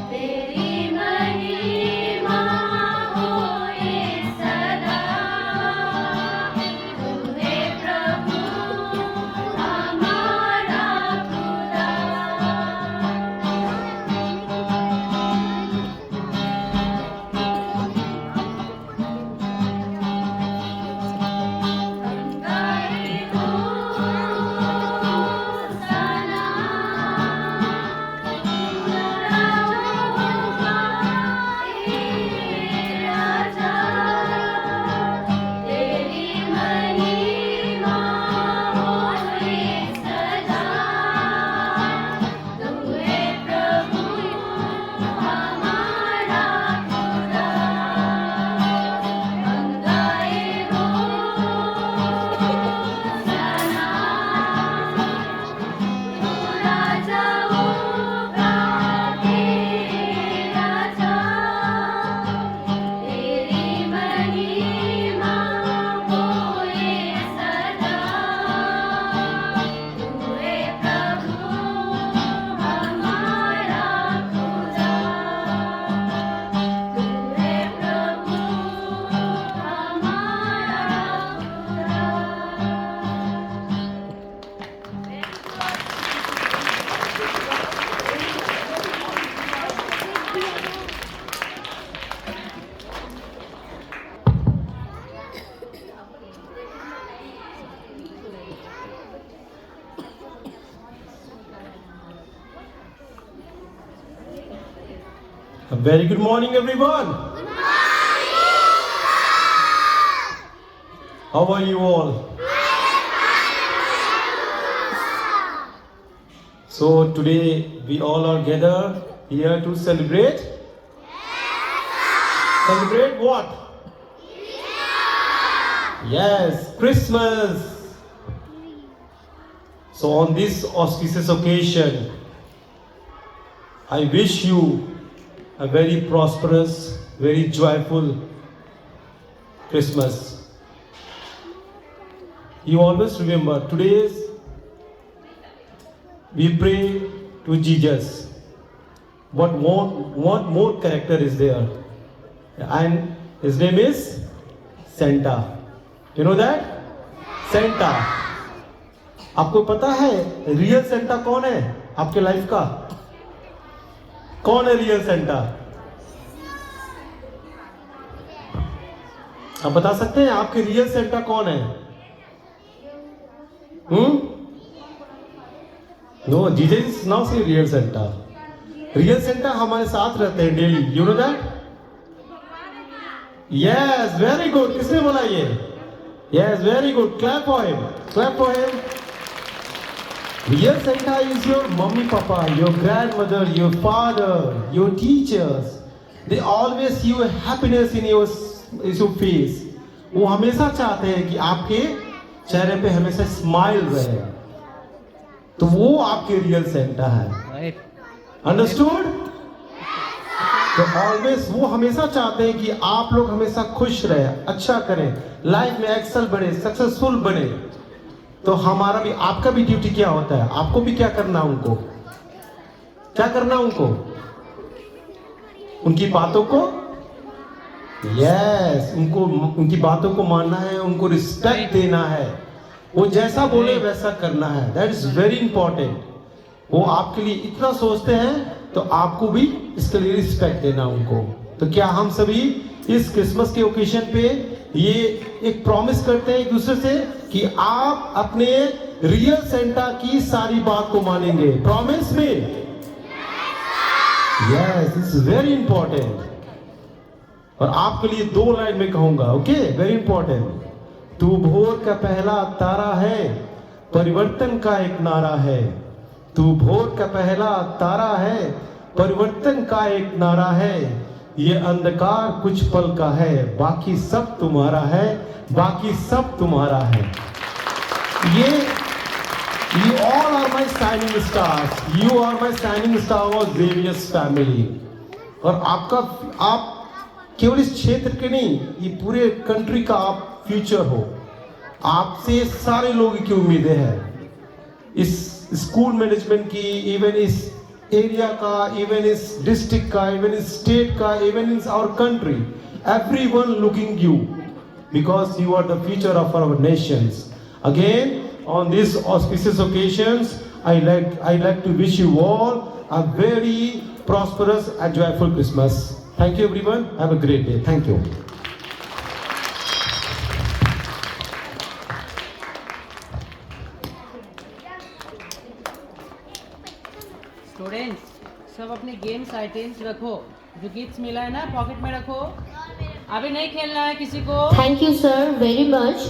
तेरी A very good morning, everyone. How are you all? So today we all are gathered here to celebrate. Celebrate what? Yes, Christmas. So on this auspicious occasion, I wish you a very prosperous, very joyful Christmas. You always remember, we pray to Jesus. What more character is there? And his name is Santa. You know that? Santa. आपको पता है real Santa कौन है आपके life का? कौन है real Santa? आप बता सकते हैं आपके रियल सेंटा कौन है? No, Jesus is not the real Santa. Real Santa हमारे साथ रहते हैं daily. You know that? Yes, very good. किसने बोला ये? Yes, very good. Clap for him. Clap for him. Real Santa is your mommy, papa, your grandmother, your father, your teachers. They always see your happiness in your face. वो हमेशा चाहते हैं कि आपके चेहरे पे हमेशा स्माइल रहे. तो वो आपके रियल सेंटा है. अंडरस्टूड? तो ऑलवेज वो हमेशा चाहते हैं कि आप लोग हमेशा खुश रहे, अच्छा करें, लाइफ में एक्सेल बने, सक्सेसफुल बने. तो हमारा भी, आपका भी ड्यूटी क्या होता है? आपको भी क्या करना? उनको क्या करना? उनकी बातों को, यस, उनकी बातों को मानना है, उनको रिस्पेक्ट देना है. वो जैसा बोले वैसा करना है. That is very important. वो आपके लिए इतना सोचते हैं तो आपको भी इसके लिए रिस्पेक्ट देना उनको. तो क्या हम सभी इस क्रिसमस के ओकेजन पे ये एक प्रॉमिस करते हैं एक दूसरे से कि आप अपने रियल सेंटा की सारी बात को मानेंगे? प्रॉमिस में? Yes, it's very important. और आपके लिए 2 लाइन में कहूंगा. Okay, very important. तू भोर का पहला तारा है, परिवर्तन का एक नारा है. तू भोर का पहला तारा है, परिवर्तन का एक नारा है. ये अंधकार कुछ पल का है, बाकी सब तुम्हारा है, बाकी सब तुम्हारा है. ये You all are my shining stars. You are my shining star of Xavier's family. और आप केवल इस क्षेत्र के नहीं, ये पूरे कंट्री का आप फ्यूचर हो. आपसे सारे लोगों की उम्मीदें हैं. इस स्कूल मैनेजमेंट की, इवन इस एरिया का, इवन इस डिस्ट्रिक्ट का, इवन इस स्टेट का, even in our country. Everyone looking you because you are the future of our nations. Again on this auspicious occasions, I like to wish you all a very prosperous and joyful Christmas. Thank you everyone. Have a great day. Thank you. Students, सब अपने games items रखो. जो gifts मिला है ना, pocket में रखो. अभी नहीं खेलना है किसी को. Thank you sir very much.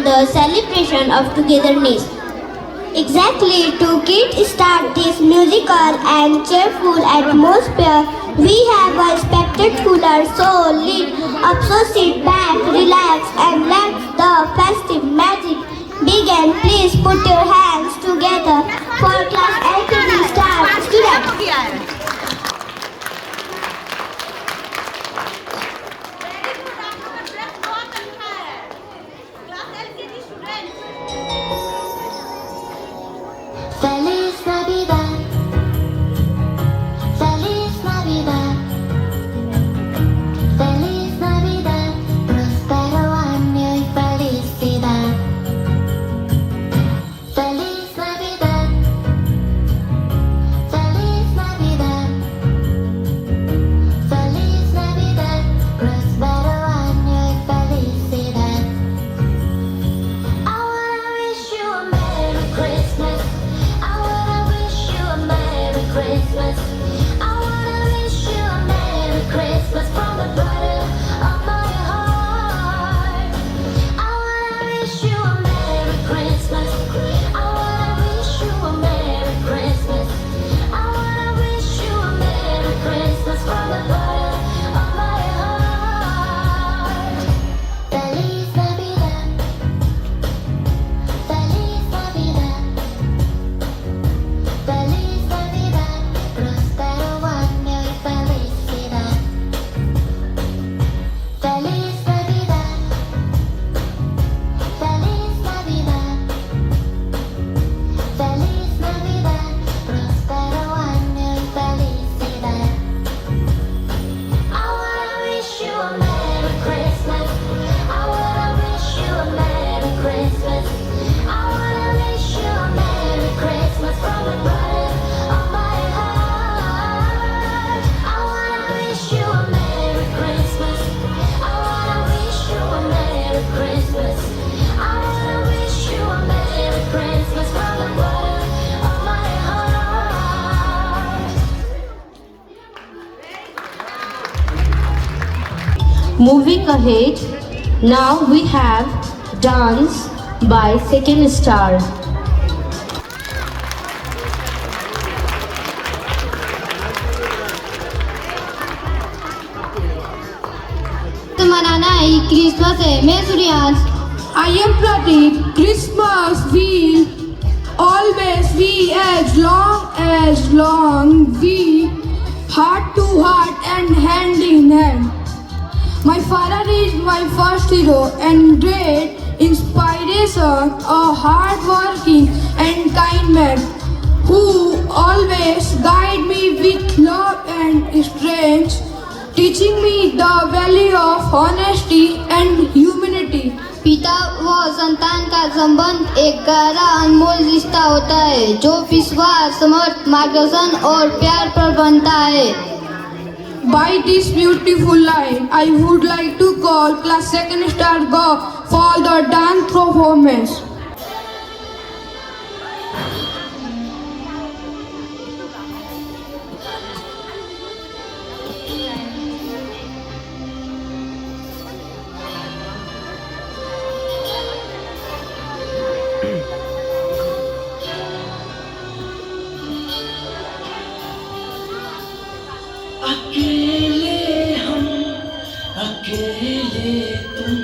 the celebration of togetherness. Exactly, to kick-start this musical and cheerful atmosphere, we have a spectacular show lined up, so sit back, relax, and let the festive magic begin. Please put your hands together for class LKG start. Students. Feliz Navidad, Feliz Navidad, Feliz Navidad, próspero año y felicidad. Feliz Navidad, Feliz Navidad, Feliz Navidad, próspero año y felicidad. I wanna wish you a Merry Christmas. I wanna wish you a Merry Christmas. I wanna wish you a Merry Christmas from the bottom of my heart. I wanna wish you a Merry Christmas. I wanna wish you a Merry Christmas. I wanna wish you a Merry Christmas from the bottom of my heart. Feliz Navidad. Feliz Navidad. Feliz Navidad, próspero año y felicidad. Feliz Navidad, Feliz Navidad, Feliz Navidad, próspero año y felicidad. I wanna wish you a Merry Christmas. I wanna wish you a Merry Christmas. I wanna wish you a Merry Christmas from the bottom of my heart. I wanna wish you a Merry Christmas. I wanna wish you a Merry Christmas. I wanna wish you a Merry Christmas from the bottom of my heart. Moving ahead, now we have Dance by Second Star. मनाना है Christmas है। मैं Suryansh. I am Pratik. Christmas will always be as long we heart to heart and hand in hand. My father is my first hero and great inspiration, a hard-working and kind man who always guide me with love and strength, teaching me the value of honesty and humanity. पिता व संतान का संबंध एक गहरा अनमोल रिश्ता होता है जो विश्वास, समर्थ, मार्गदर्शन और प्यार पर बनता है। By this beautiful line, I would like to call class second star go for the dance performance. अकेले हम, अकेले तुम,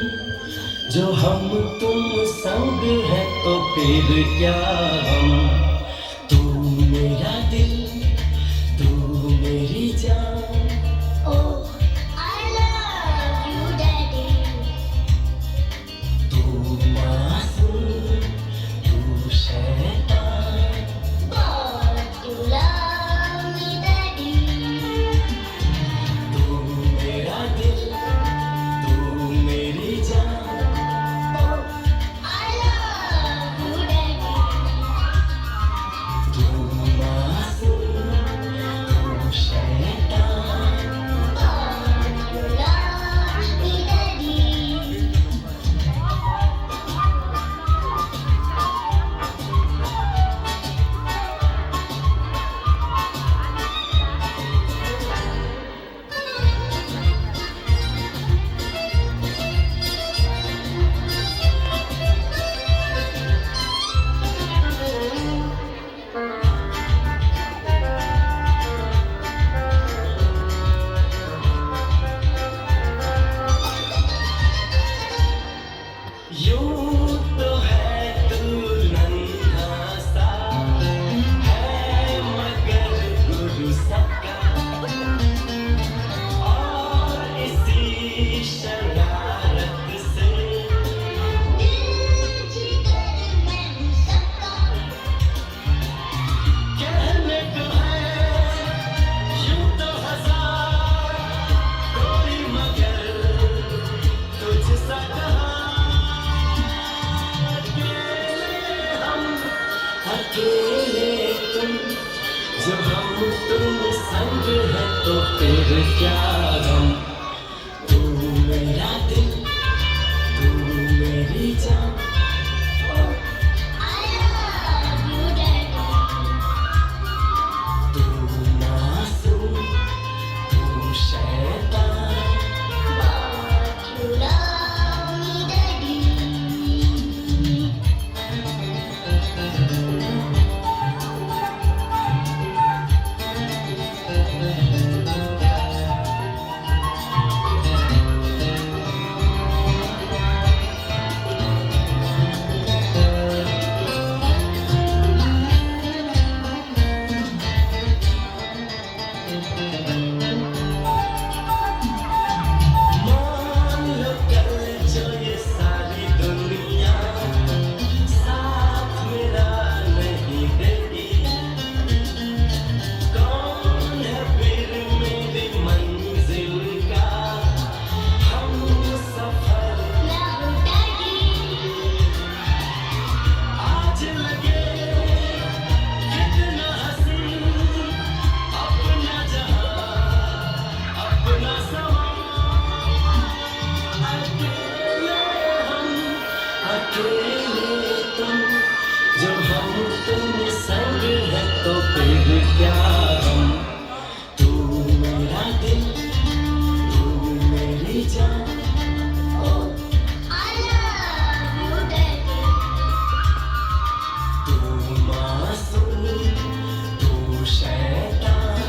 जो हम तुम संग है तो फिर क्या हम। तू मेरा दिल, तू मेरी जान। तू मासूम, तू शैतान। तू मेरा दिल, तू मेरी जान। क्या गम, तू मेरा दिल, तू मेरी जान। तू मासूम, तू शैतान, मान लो कल जो ये सारी दुनिया साथ मेरा नहीं देगी, कौन है फिर मेरी मंजिल का हम सफर। आज लगे कितना हसीन अपना जहां, अपना समा, अकेले हम, अकेले तुम, जब हम तुम संग है तो फिर क्या गम, तू मेरा दिल, तू मेरी जान। तू मासूम, तू शैतान,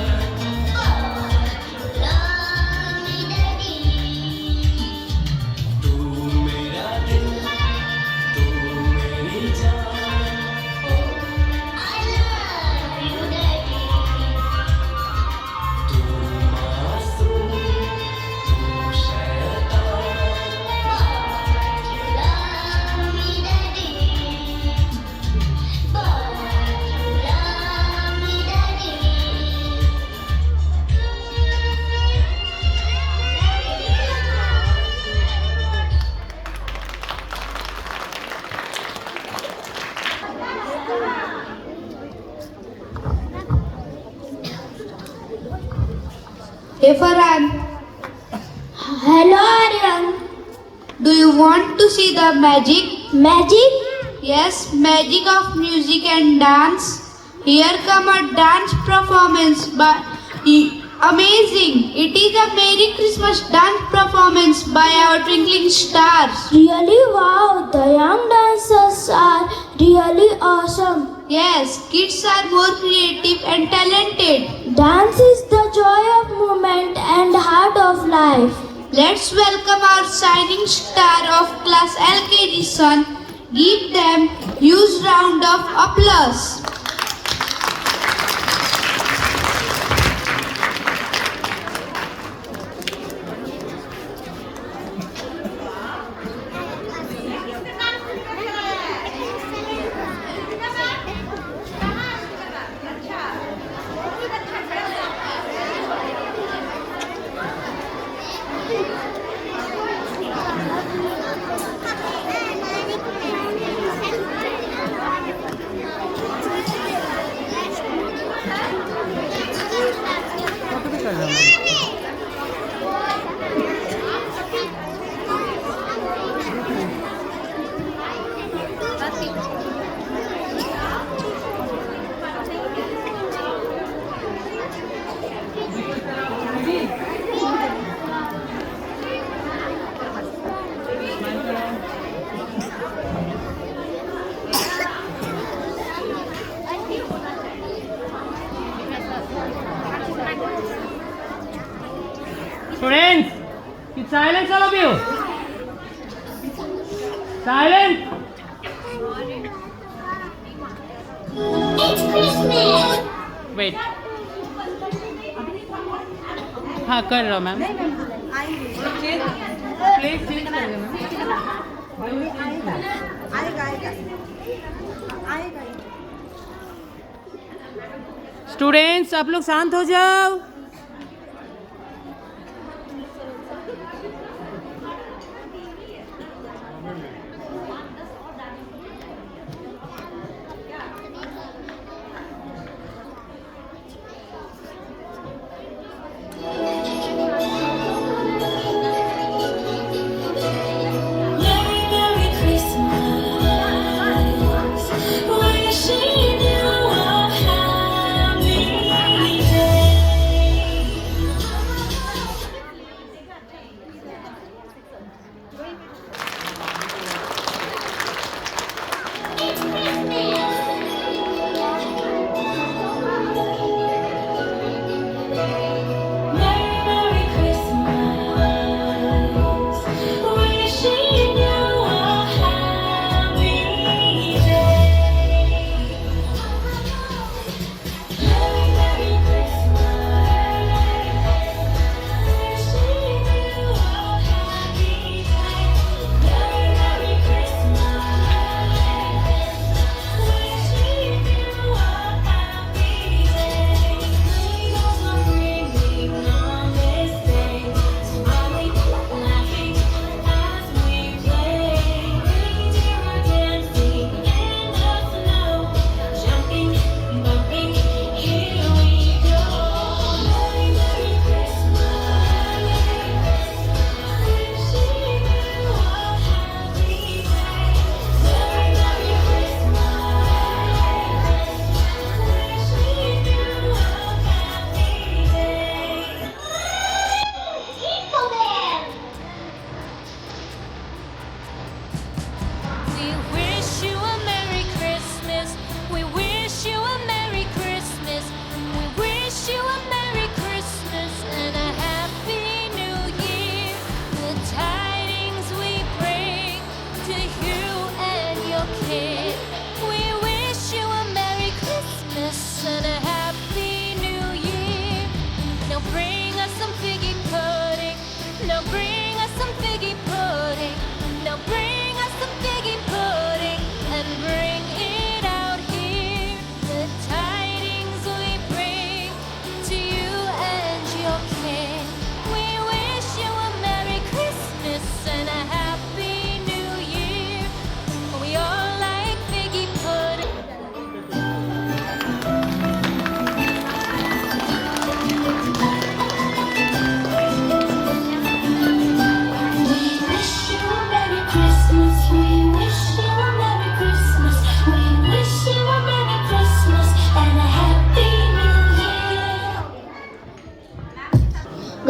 तू मेरा दिल, तू मेरी जान। तू मासूम, तू शैतान, Hey Farhan, Hello Aryan. do you want to see the magic? Magic? Yes, magic of music and dance. Here come a dance performance by amazing. It is a Merry Christmas dance performance by our Twinkling Stars. Really? Wow, the young dancers are really awesome. Yes, kids are more creative and talented. Dance is the joy of movement and heart of life. Let's welcome our shining star of class LKG son. Give them huge round of applause. Students, keep silence all of you. Silent. It's Christmas. Wait. हाँ कर रहा ma'am. Place change कर देना. Students आप लोग शांत हो जाओ.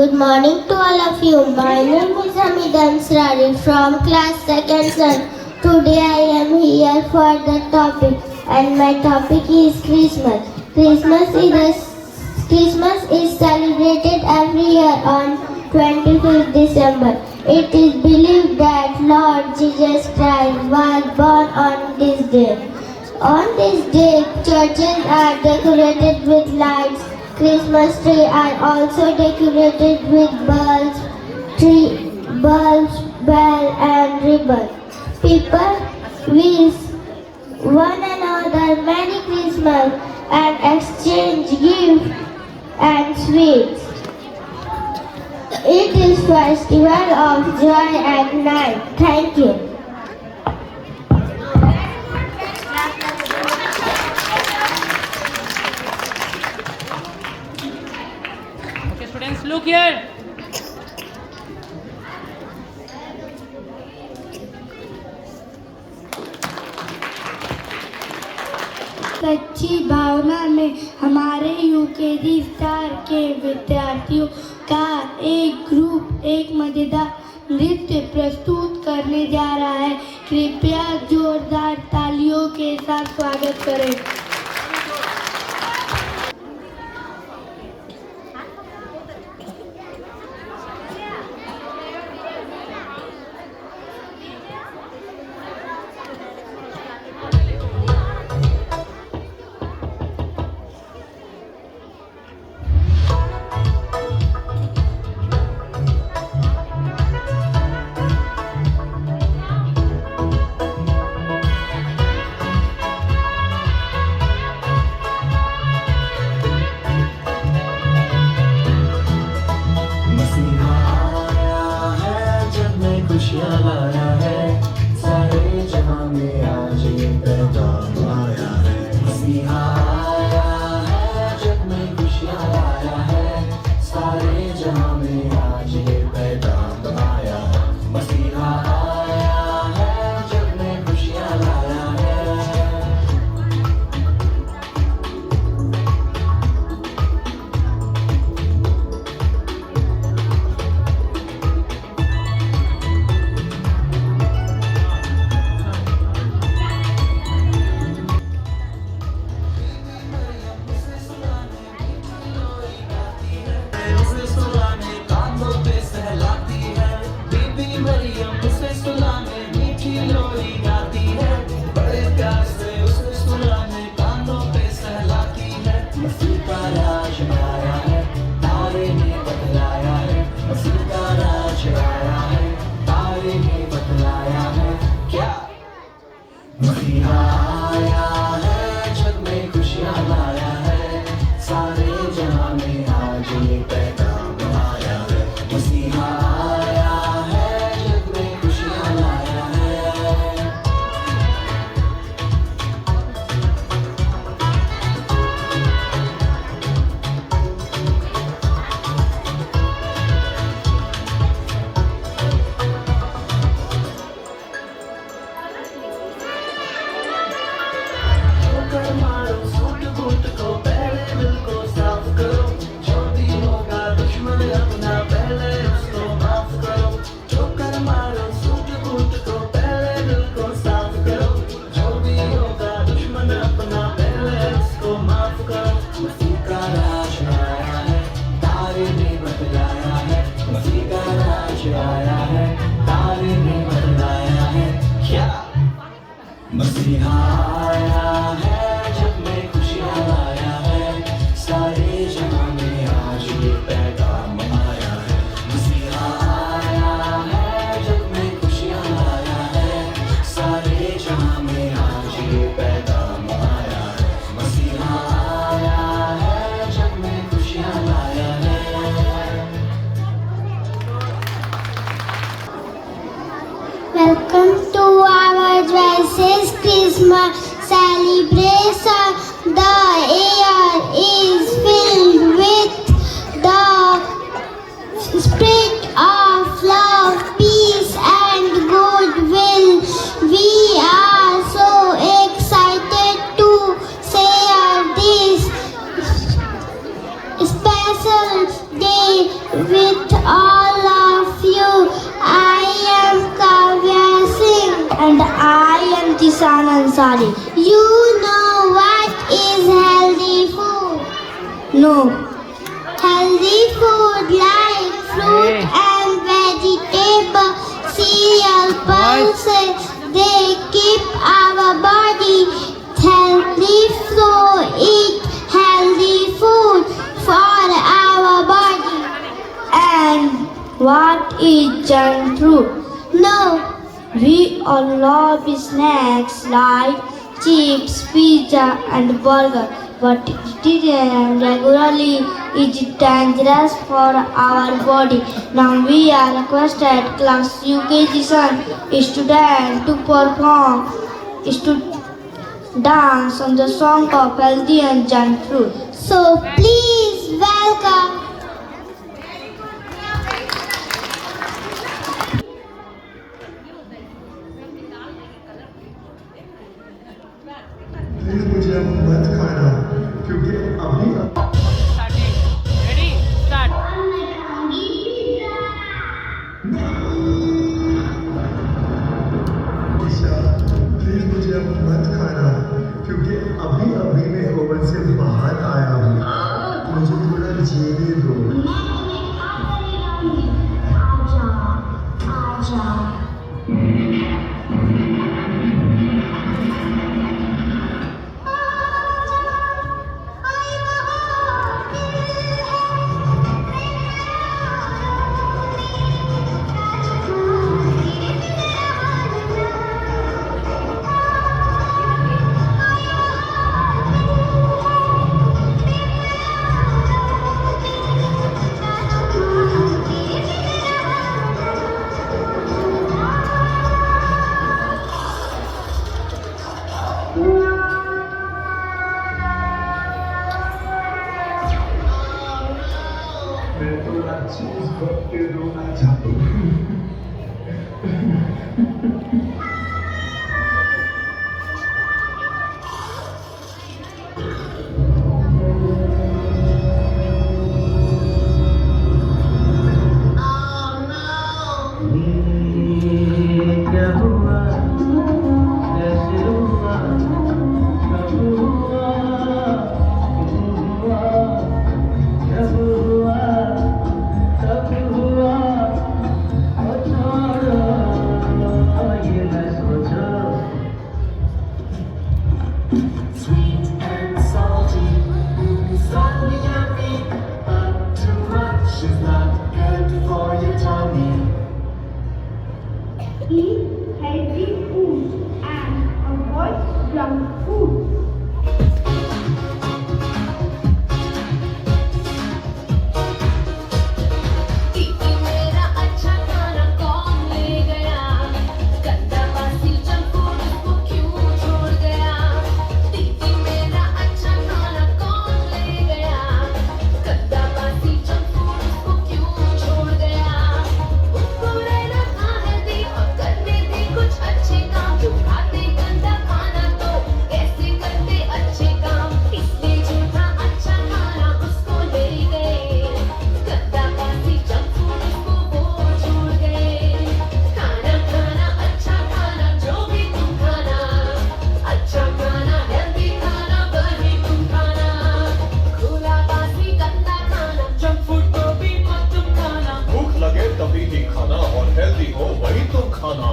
Good morning to all of you. My name is Hamid Ansari from class 2nd Sun. Today I am here for the topic, and my topic is Christmas. Christmas is celebrated every year on 25th December. It is believed that Lord Jesus Christ was born on this day. On this day, churches are decorated with lights. Christmas trees are also decorated with bulbs, bell and ribbon. People wish one another Merry Christmas and exchange gifts and sweets. It is festival of joy and night. Thank you. Okay, students, look here. सच्ची भावना में हमारे UKG star के विद्यार्थियों का एक group एक मजेदार नृत्य प्रस्तुत करने जा रहा है। कृपया जोरदार तालियों के साथ स्वागत करें। मसीहा आया है, जग में खुशियाँ लाया है, सारे जहां में आज ये पैगाम आया है। मसीहा आया है, जग में खुशियाँ लाया है, सारे जहां में आज ये पैगाम आया है। मसीहा आया है, जग में खुशियाँ लाया है। उसे सुलाने कांधों पे सहलाती है, बीबी मरियम उसे सुलाने मीठी लोरी गाती है, बड़े प्यार से उसे सुलाने कांधों पे सहलाती है। मसीह का राज आया है, तारे ने बतलाया है। मसीह का राज आया है, तारे ने बतलाया है। क्या मसीहा आया है, जग में खुशियाँ लाया है, सारे जहां में आज ये पैगाम आया है। मसीहा आया है, जग में खुशियाँ लाया है। ठोकर मारो सूट बूट को, पहले दिल को साफ करो, जो भी होगा दुश्मन अपना पहले उसको माफ करो। ठोकर मारो सूट बूट को, पहले दिल को साफ करो, जो भी होगा दुश्मन अपना पहले उसको माफ करो। मसीह का राज आया है, तारे ने बतलाया है। मसीह का राज आया है, तारे ने बतलाया है। क्या मसीहा आया है, जग में खुशियाँ लाया है, सारे जहां में आज ये पैगाम आया है। मसीहा आया है, जग में खुशियाँ लाया है, सारे जहां में आज ये पैगाम आया है। मसीहा आया है, जग में खुशियाँ लाया है। Welcome to our Dresses Christmas celebration. The air is filled with the spirit of love, peace and goodwill. We are so excited to share this special day with Jisan Ansari. You know what is healthy food? No. Healthy food like fruit and vegetable, cereal, pulses, they keep our body healthy. So eat healthy food for our body. And what is junk food? No. We all love snacks like chips, pizza and burger. But eating regularly is dangerous for our body. Now we are requested class UKG student to perform dance on the song of healthy and junk food. So please welcome. Please मुझे अब मत खाना क्योंकि अभी Ready? Start. Isha please मुझे अब मत खाना क्योंकि अभी अभी मैं ओवन से बाहर आया हूँ मुझे थोड़ा जीने दो मैं थोड़ा चीज भर के रोना चाहता हूँ क्या हुआ कैसे हुआ कब हुआ जब हुआ तब हुआ छोड़ो ये न सोचो Sweet and salty, so yummy, but too much is not good for your tummy. Eat healthy food and avoid junk food. TT मेरा अच्छा खाना कौन ले गया गंदा बासी जंक फूड उसको क्यों छोड़ गया टीटी मेरा अच्छा खाना कौन ले गया गंदा बासी जंक फूड उसको क्यों छोड़ गया उसको रहना था हेल्दी और करने थे कुछ अच्छे काम जो खाते गंदा खाना तो कैसे करते अच्छे काम इसलिए झूठा अच्छा खाना उसको ले गए गंदा बासी जंक फूड उसको वो छोड़ गए खाना खाना अच्छा खाना जो भी तुम खाना अच्छा खाना हेल्दी खाना वही तुम खाना खुला बासी गंदा खाना जंक फूड को भी मत तुम खाना भूख लगे तभी ही खाना और हेल्दी हो वही तो खाना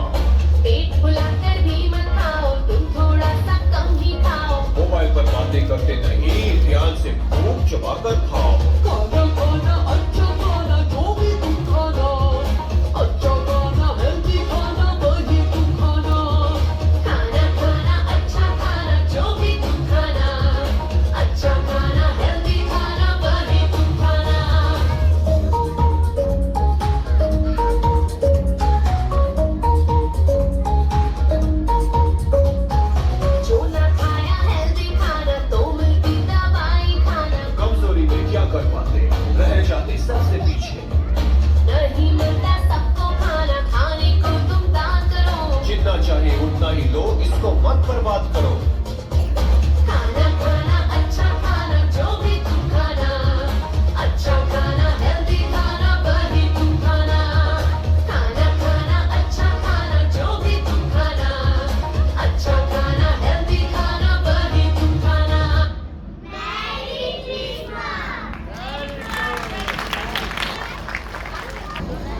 पेट फुलाकर भी मत खाओ तुम थोड़ा सा कम ही खाओ मोबाइल पर बातें करते नहीं ध्यान से भूख चबाकर खाओ खाना खाना अच्छा खाना जो भी तुम खाना अच्छा खाना हेल्दी खाना वही तुम खाना खाना खाना अच्छा खाना जो भी तुम खाना अच्छा खाना हेल्दी खाना वही तुम खाना जो ना खाया हेल्दी खाना तो मिलती दवाई खाना कमजोरी में क्या कर पाते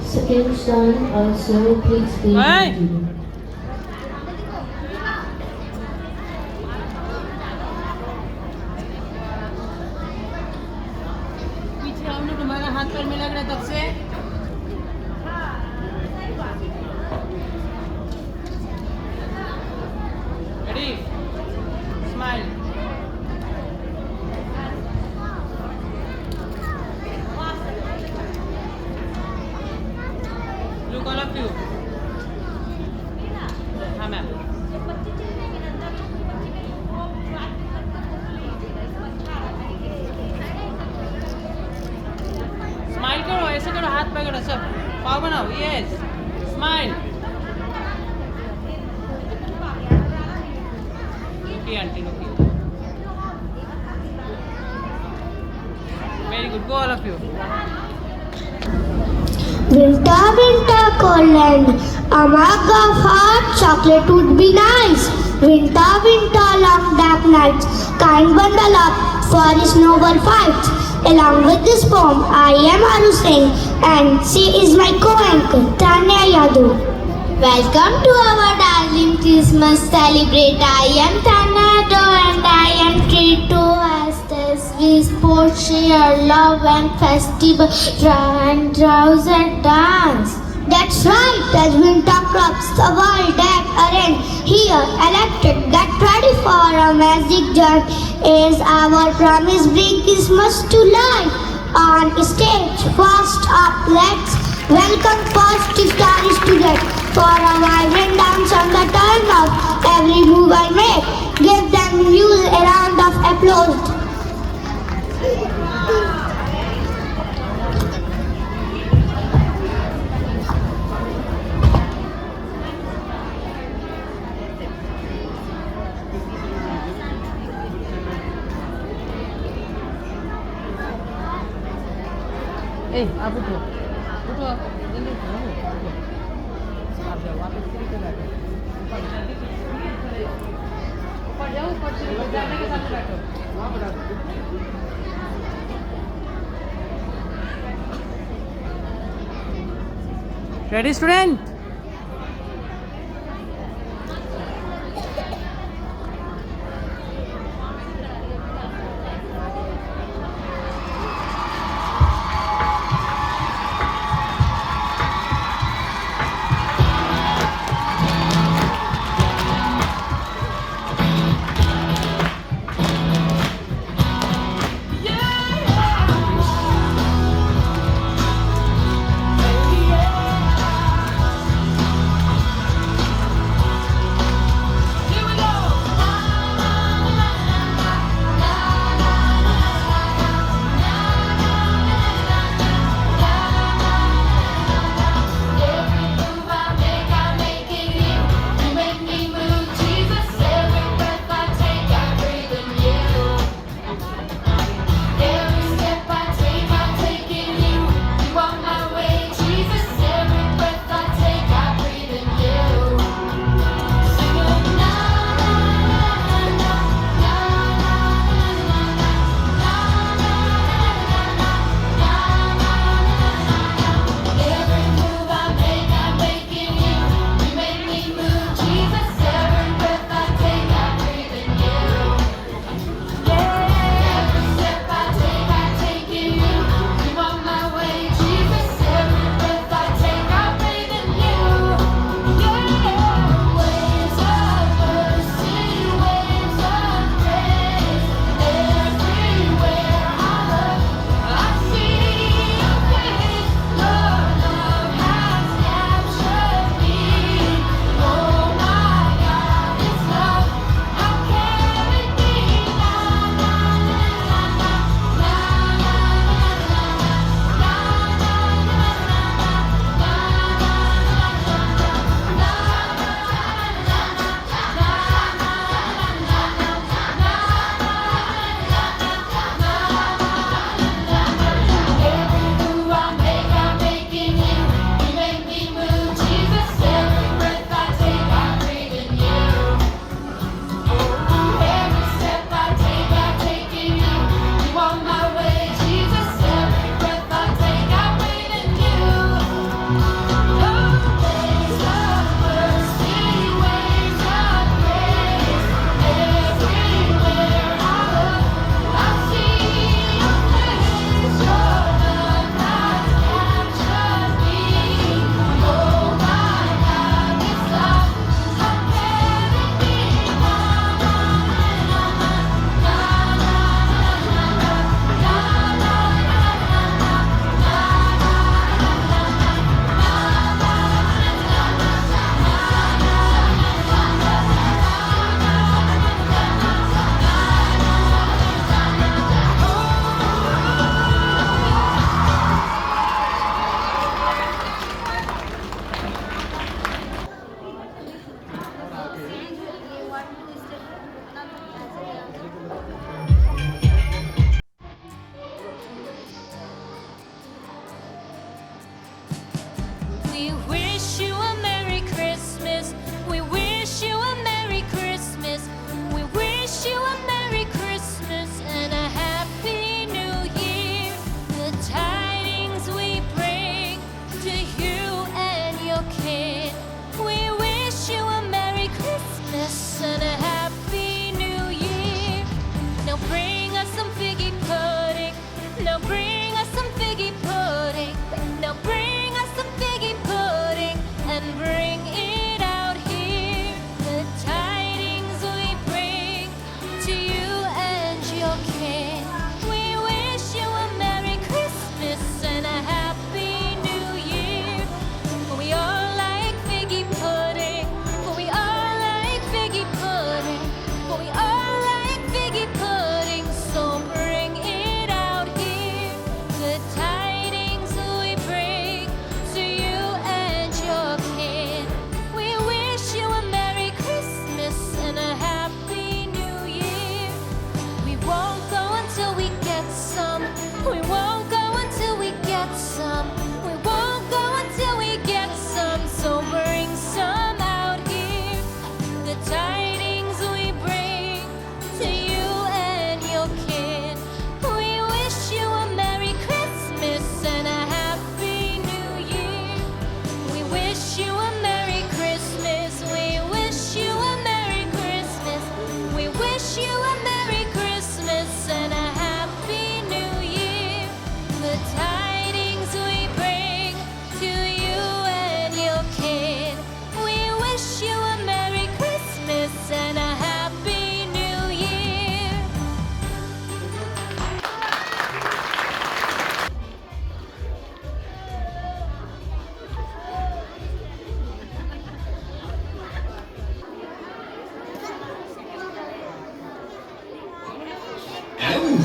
second son also, please be Hey! ready. पीछे आओ ना, तुम्हारा हाथ पैर में लग रहा है तब से। Ready? Smile. Look all of you. हाँ मैम। स्माइल करो, ऐसे करो, हाथ पकड़ो सब, पाव बनाओ, यस, स्माइल। लुकी आंटी, लुकी। Very good, go all of you. Winter, winter, cold and a mug of hot chocolate would be nice. Winter, winter, long dark nights, kind bundle up for his noble fights. Along with this poem, I am Aru Singh and she is my co-anchor, Tanya Yadav. Welcome to our darling Christmas celebrate. I am Tanya Yadav and I am treated to host as we sport, share, love and festival, try and rouse and dance. That's right, as winter crops the world that arrange here, elected, get ready for a magic journey. Is our promise bring Christmas to life. On stage, first up, let's welcome first star student for a vibrant dance on the turn of every move I make. Give them use a round of applause. ए, आप उठो, उठो, जल्दी उठो, उठो। आप जाओ, वापस सीढ़ी पे बैठो। ऊपर जाओ, ऊपर सीढ़ी पे जाने के साथ बैठो। वहाँ पर ready student?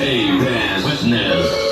Advance Witness.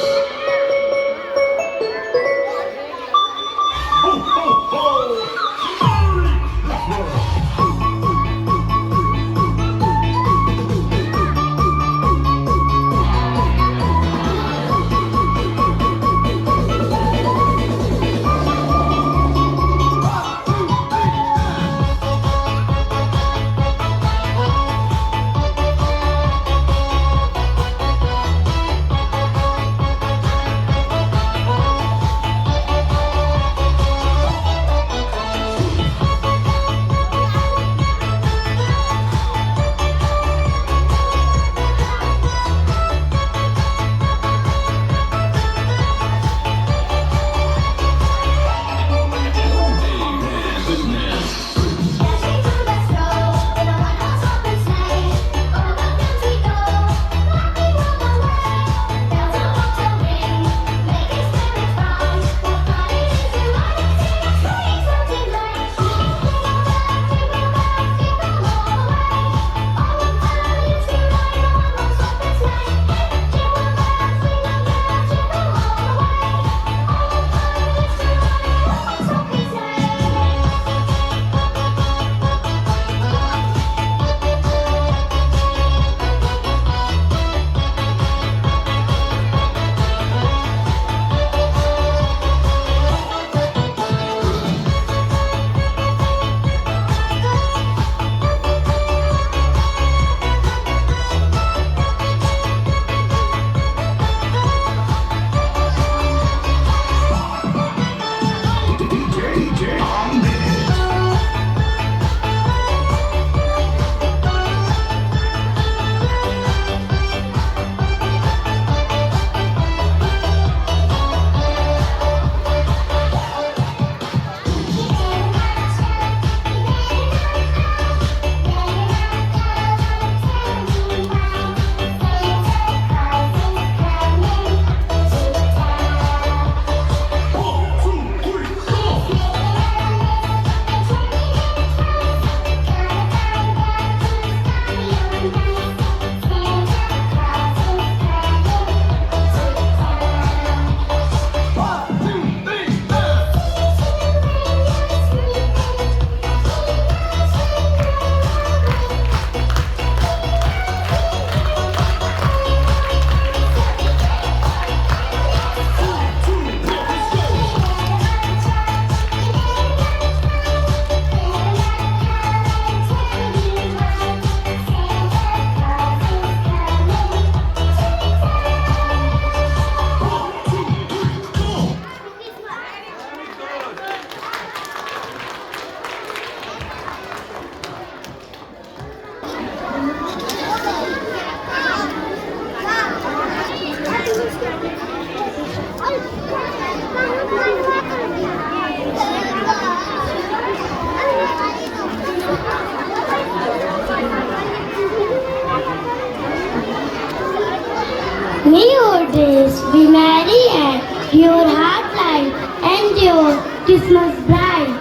May your days be merry and your heart light and your Christmas bright.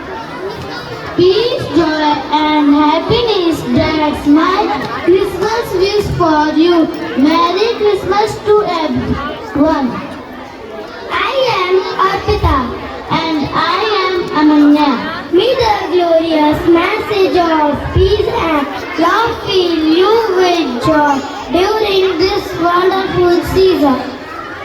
Peace, joy and happiness, that's my Christmas wish for you. Merry Christmas to everyone. I am Arpita and I am Amanya. May the glorious message of peace and love fill you with joy during this wonderful season.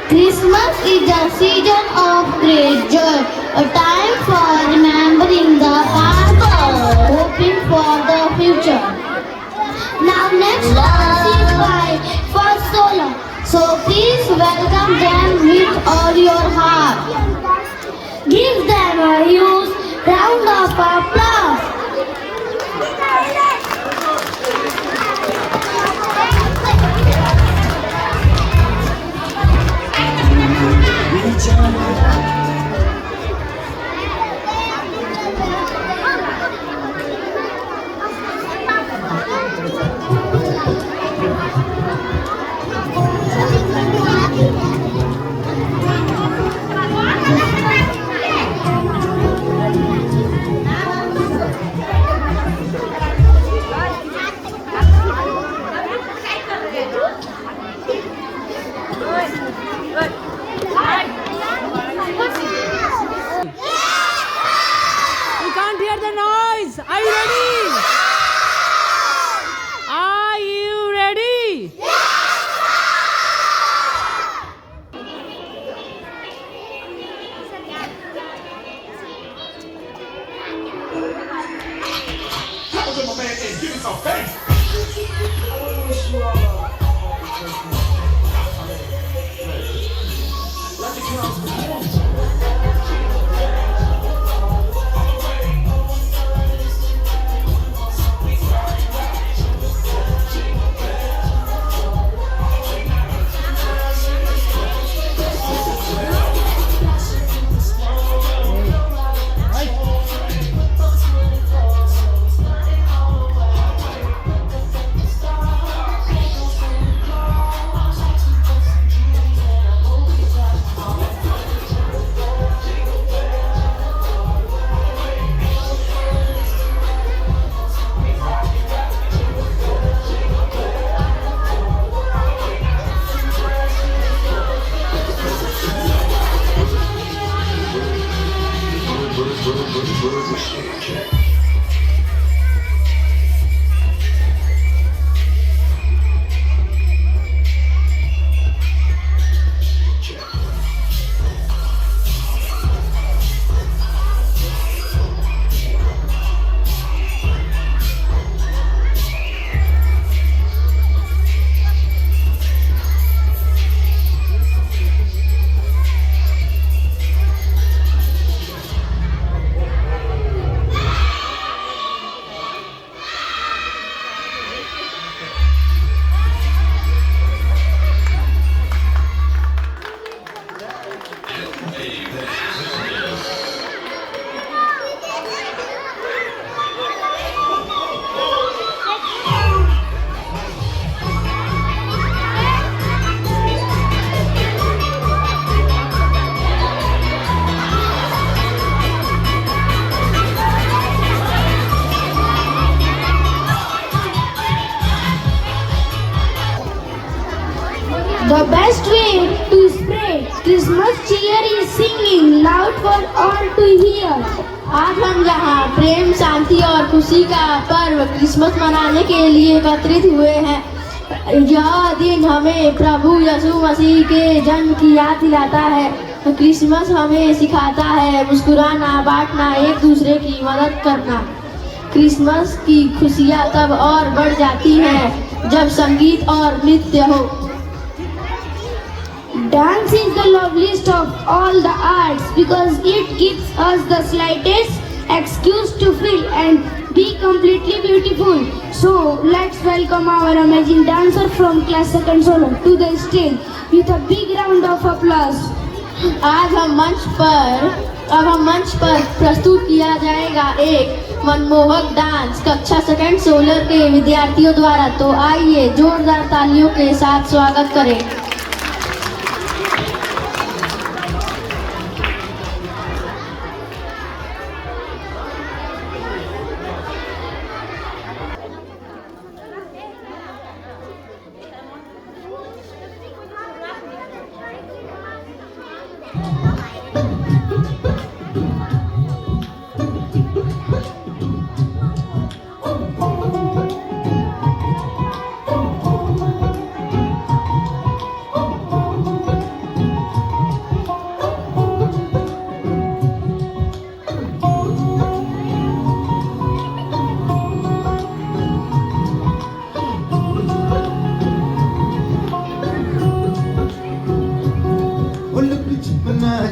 Christmas is a season of great joy, a time for remembering the past and hoping for the future. Now next dance is by First Solo, so please welcome them with all your heart. Give them a huge round of applause. hear the noise. Are you ready? Are you ready? The best way to spread Christmas cheer is singing loud for all to hear. आज हम यहाँ प्रेम, शांति और खुशी का पर्व Christmas मनाने के लिए एकत्रित हुए हैं। यह दिन हमें प्रभु यीशु मसीह के जन्म की याद दिलाता है। क्रिसमस हमें सिखाता है मुस्कुराना, बांटना, एक दूसरे की मदद करना। क्रिसमस की खुशियाँ तब और बढ़ जाती हैं जब संगीत और नृत्य हो। Dance is the loveliest of all the arts because it gives us the slightest excuse to feel and be completely beautiful. So let's welcome our amazing dancer from class 2nd Solo to the stage with a big round of applause. आज हम मंच पर प्रस्तुत किया जाएगा एक मनमोहक dance कक्षा 2nd सोलर के विद्यार्थियों द्वारा। तो आइए जोरदार तालियों के साथ स्वागत करें।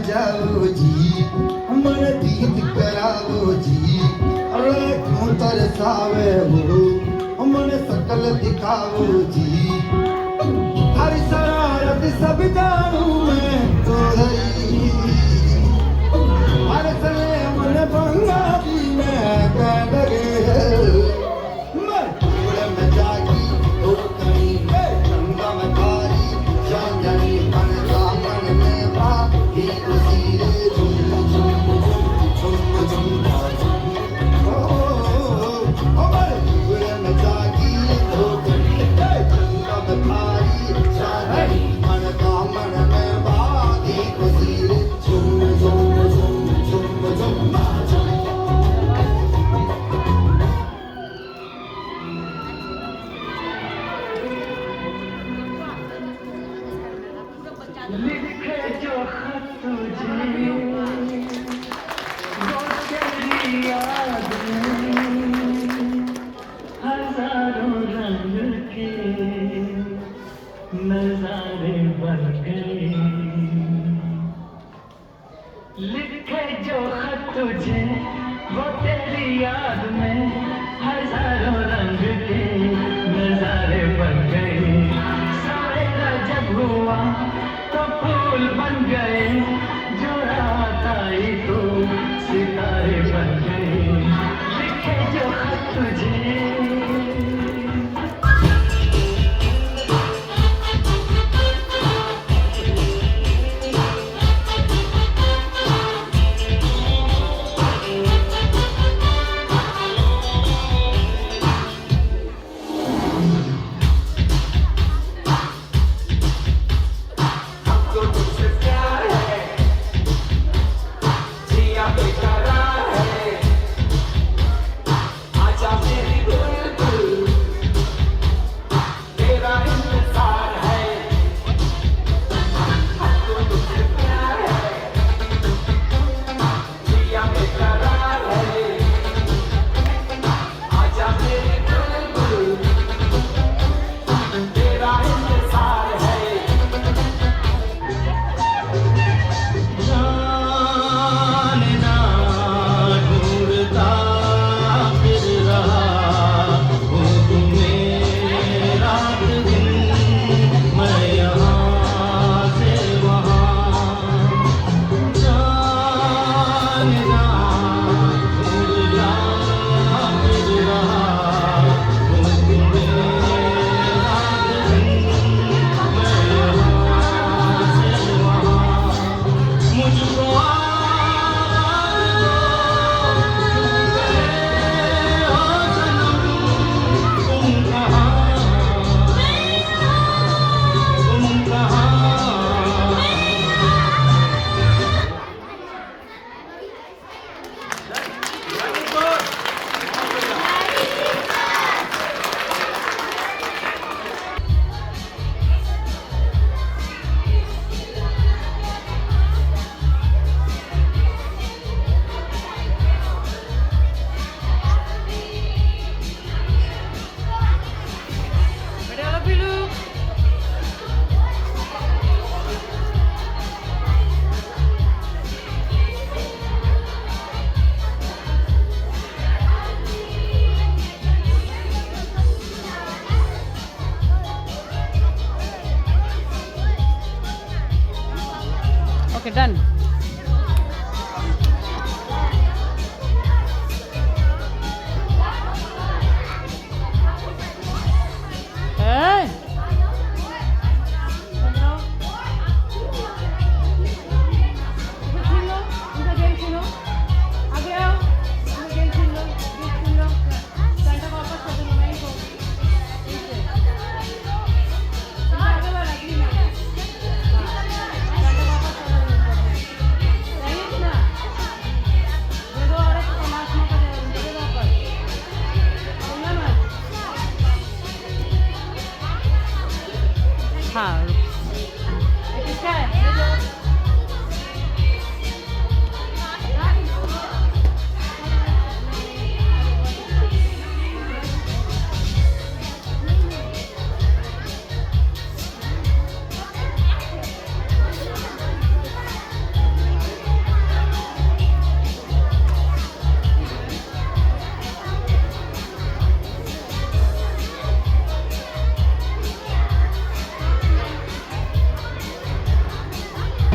जाओ जी, हमारे दीद कराओ जी, अरे क्यों तरसावे हो, हमारे शकल दिखाओ जी। हर शरारत सब जानू मैं तो रही, हर सले मन बंगाली में कह लगे मैं पूरे में जागी तो कहीं गंगा में खारी जान जानी मन दामन में बाकी उसी रे झुम झुम झुम झुम हमारे पूरे में जागी तो कहीं गंगा में खारी जान जानी मन दामन में बाकी मुझे वो तेरी याद में हजारों रंग के नजारे बन गए। सवेरा जब हुआ तो फूल बन गए, जो रात आई तो सितारे बन गए। लिखे जो खत तुझे Okay, done. Hey! हाँ किसका है?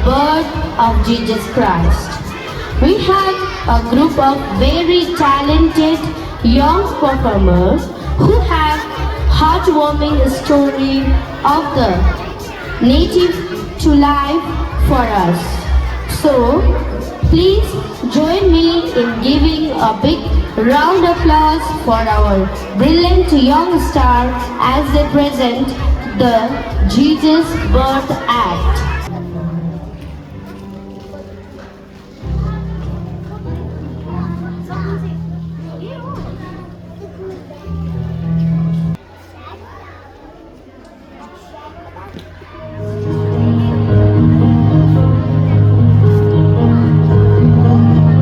Birth of Jesus Christ. We have a group of very talented young performers who have heartwarming story of the native to life for us. So please join me in giving a big round of applause for our brilliant young star as they present the Jesus Birth Act.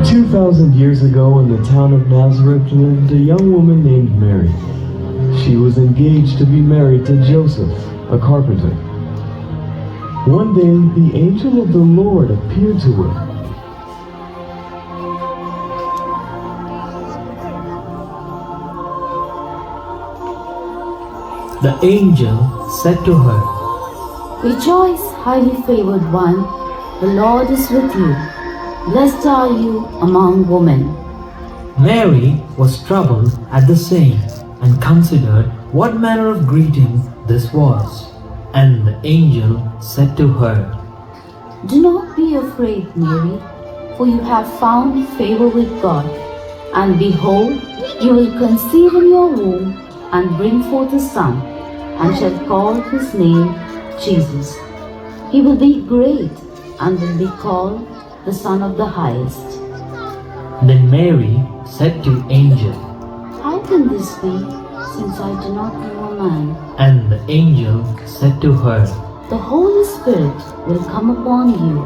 2,000 years ago in the town of Nazareth lived a young woman named Mary. She was engaged to be married to Joseph, a carpenter. One day, the angel of the Lord appeared to her. The angel said to her, Rejoice, highly favored one, the Lord is with you. Blessed are you among women. Mary was troubled at the saying, and considered what manner of greeting this was. And the angel said to her, Do not be afraid, Mary, for you have found favor with God. And behold, you will conceive in your womb and bring forth a son, and shall call his name Jesus. He will be great and will be called the Son of the Highest. Then Mary said to the angel, How can this be, since I do not know a man? and the angel said to her, The Holy Spirit will come upon you,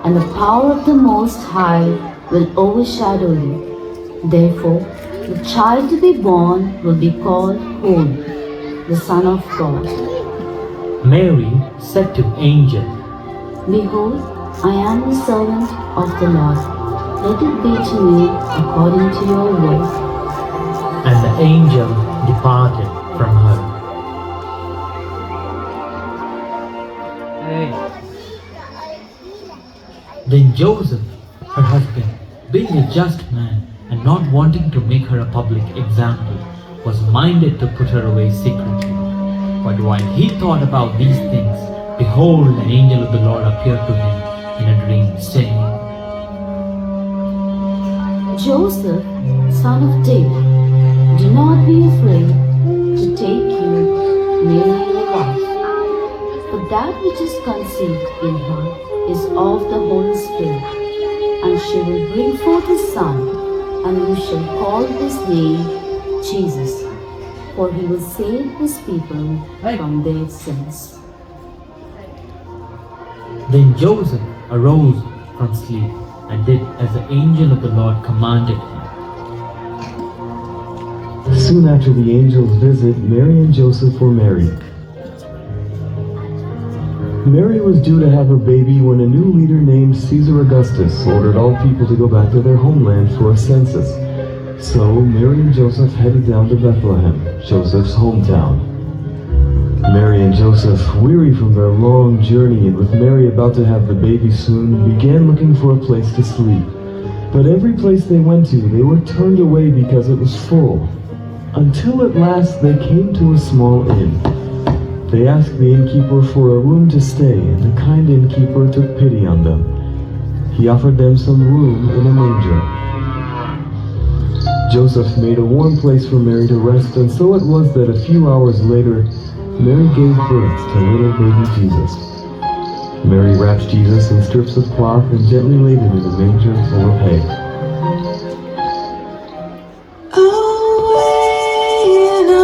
and the power of the Most High will overshadow you. Therefore, the child to be born will be called Holy, the Son of God. Mary said to the angel, Behold, I am the servant of the Lord. Let it be to me according to your word. and the angel departed from her. Then Joseph, her husband, being a just man and not wanting to make her a public example, was minded to put her away secretly. But while he thought about these things, behold, an angel of the Lord appeared to him in a dream, saying, Joseph, son of David, do not be afraid to take you Mary your wife, for that which is conceived in her is of the Holy Spirit, and she will bring forth a son, and you shall call his name Jesus, for he will save his people from their sins. Then Joseph arose from sleep and did as the angel of the Lord commanded him. Soon after the angel's visit, Mary and Joseph were married. Mary was due to have her baby when a new leader named Caesar Augustus ordered all people to go back to their homeland for a census. So Mary and Joseph headed down to Bethlehem, Joseph's hometown. Mary and Joseph, weary from their long journey and with Mary about to have the baby soon, began looking for a place to sleep. But every place they went to, they were turned away because it was full. Until at last they came to a small inn. They asked the innkeeper for a room to stay, and the kind innkeeper took pity on them. He offered them some room in a manger. Joseph made a warm place for Mary to rest, and so it was that a few hours later, Mary gave birth to little baby Jesus. Mary wrapped Jesus in strips of cloth and gently laid him in a manger full of hay. In a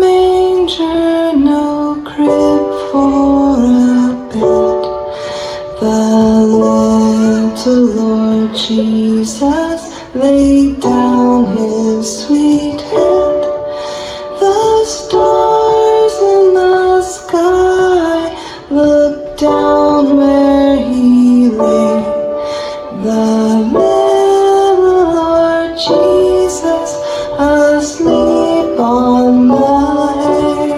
manger, no crib for a bed, the little Lord Jesus laid down his sweet head. The stars in the sky looked down where he lay. The little Lord Jesus asleep on the hay.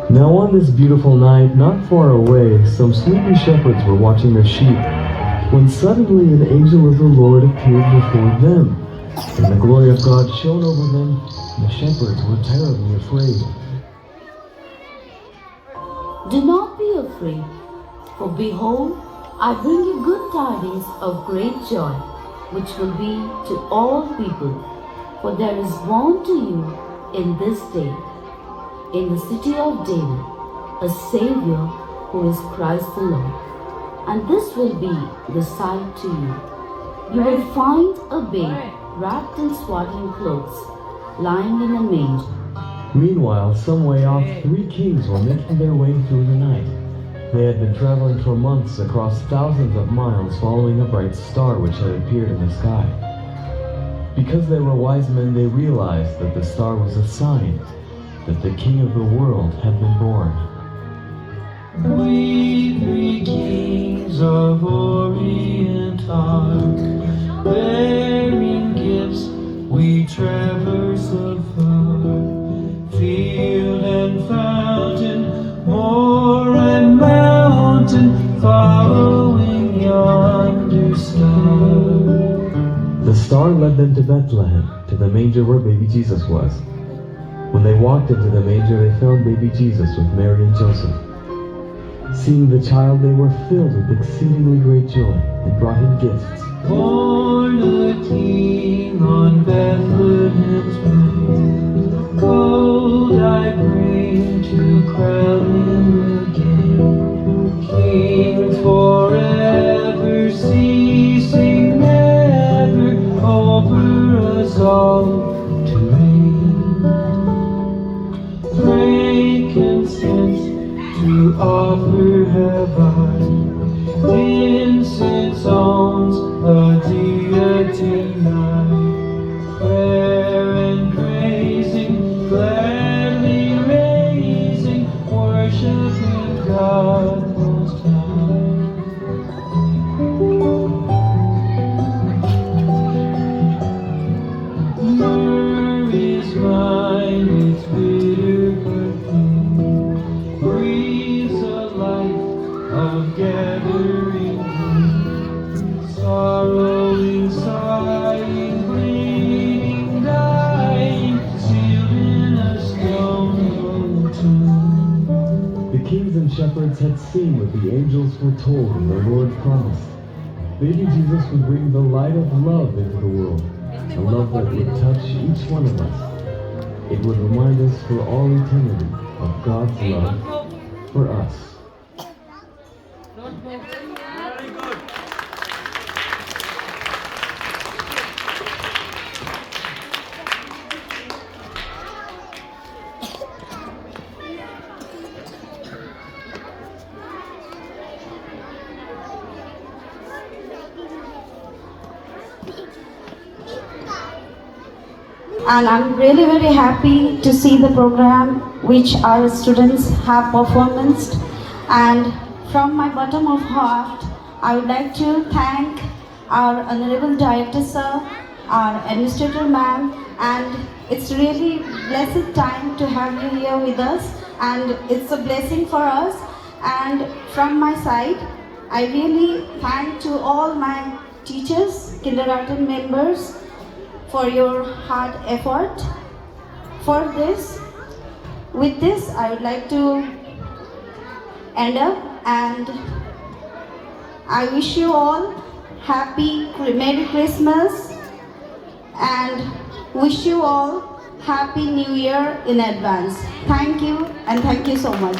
Now on this beautiful night, not far away, some sleepy shepherds were watching their sheep, when suddenly an angel of the Lord appeared before them, and the glory of God shone over them, and the shepherds were terribly afraid. Do not be afraid, for behold, I bring you good tidings of great joy, which will be to all people. For there is born to you in this day, in the city of David, a Savior who is Christ the Lord. And this will be the sign to you. You will find a babe wrapped in swaddling clothes, lying in a manger. Meanwhile, some way off, 3 kings were making their way through the night. They had been traveling for months across thousands of miles following a bright star which had appeared in the sky. Because they were wise men, they realized that the star was a sign that the King of the world had been born. We 3 kings of Orient are, bearing gifts we traverse afar, field led them to Bethlehem, to the manger where baby Jesus was. When they walked into the manger, they found baby Jesus with Mary and Joseph. Seeing the child, they were filled with exceedingly great joy and brought him gifts. Born a king on Bethlehem's plain, gold I bring to crown him again. King forever, ceasing never, over us all to reign. Frankincense to offer have I, incense owns a deity nigh. Prayer and praising, gladly raising, worshiping God most high. Myrrh is mine, its bitter perfume breathes a life of gathering gloom. Sorrowing, sighing, bleeding, dying, sealed in a stone tomb. The kings and shepherds had seen what the angels foretold and the Lord promised. Baby Jesus would bring the light of love into the world, a love that would touch each one of us. It would remind us for all eternity of God's love for us. And I'm really very happy to see the program which our students have performed. And from my bottom of heart, I would like to thank our Honorable Director Sir, our Administrator Ma'am, and it's really blessed time to have you here with us, and it's a blessing for us. And from my side, I really thank to all my teachers, kindergarten members, for your hard effort for this. With this, I would like to end up, and I wish you all happy Merry Christmas and wish you all Happy New Year in advance. Thank you, and thank you so much.